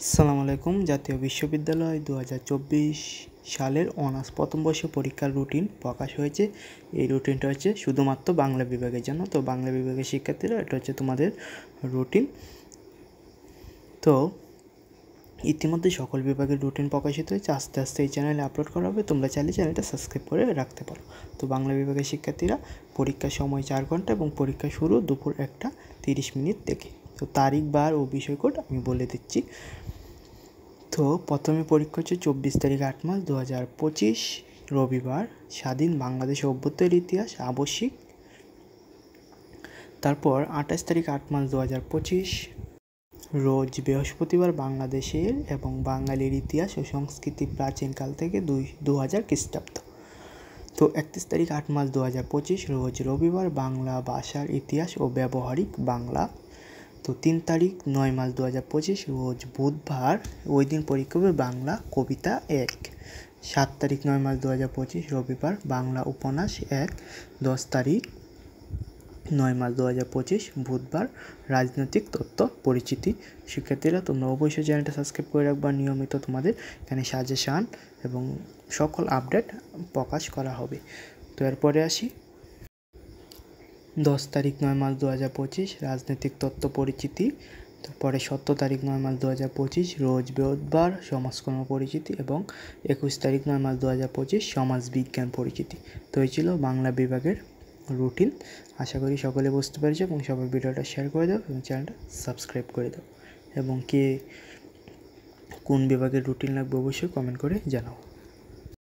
আসসালামু আলাইকুম। জাতীয় বিশ্ববিদ্যালয় 2024 সালের অনার্স প্রথম বর্ষ পরীক্ষার রুটিন প্রকাশ হয়েছে। এই রুটিনটা হচ্ছে শুধুমাত্র বাংলা বিভাগের জন্য। তো বাংলা বিভাগের শিক্ষার্থীরা এটা হচ্ছে তোমাদের রুটিন। তো ইতিমধ্যে সকল বিভাগের রুটিন প্রকাশিত হয়েছে, আস্তে আস্তে এই চ্যানেলে আপলোড করা হবে। তোমরা চাইলে চ্যানেলটা সাবস্ক্রাইব করে রাখতে পারো। তো বাংলা বিভাগের শিক্ষার্থীরা পরীক্ষার সময় 4 ঘন্টা এবং পরীক্ষা শুরু দুপুর 1:30 থেকে। তো তারিখ, বার ও বিষয়কোড আমি বলে দিচ্ছি। তো প্রথমে পরীক্ষা হচ্ছে 24 তারিখ 8 মাস 2025 রবিবার, স্বাধীন বাংলাদেশের অভ্যুদয়ের ইতিহাস আবশ্যিক। তারপর 28 তারিখ 8 মাস 2025 রোজ বৃহস্পতিবার, বাংলাদেশের এবং বাঙালির ইতিহাস ও সংস্কৃতি প্রাচীনকাল থেকে 2000 খ্রিস্টাব্দ। তো 31 তারিখ 8 মাস 2025 রোজ রবিবার, বাংলা ভাষার ইতিহাস ও ব্যবহারিক বাংলা। তো 3 তারিখ 9 মাস 2025 রোজ বুধবার, ওই দিন পরীক্ষা হবে বাংলা কবিতা 1। 7 তারিখ 9 মাস 2025 রবিবার, বাংলা উপন্যাস 1। 10 তারিখ 9 মাস 2025 বুধবার, রাজনৈতিক তত্ত্ব পরিচিতি। শিক্ষার্থীরা তোমরা অবশ্যই চ্যানেলটা সাবস্ক্রাইব করে রাখবা। নিয়মিত তোমাদের এখানে সাজেশান এবং সকল আপডেট প্রকাশ করা হবে। তো এরপরে আসি 10 তারিখ 9 মাস 2025 রাজনৈতিক তত্ত্ব পরিচিতি। তারপরে 17 তারিখ 9 মাস 2025 রোজ বুধবার, সমাজকর্ম পরিচিতি। এবং 21 তারিখ 9 মাস 2025 সমাজ বিজ্ঞান পরিচিতি। তো এই ছিল বাংলা বিভাগের রুটিন। আশা করি সকলে বুঝতে পেরেছো এবং সবাই ভিডিওটা শেয়ার করে দাও এবং চ্যানেলটা সাবস্ক্রাইব করে দাও। এবং কোন বিভাগের রুটিন লাগবে অবশ্যই কমেন্ট করে জানাও।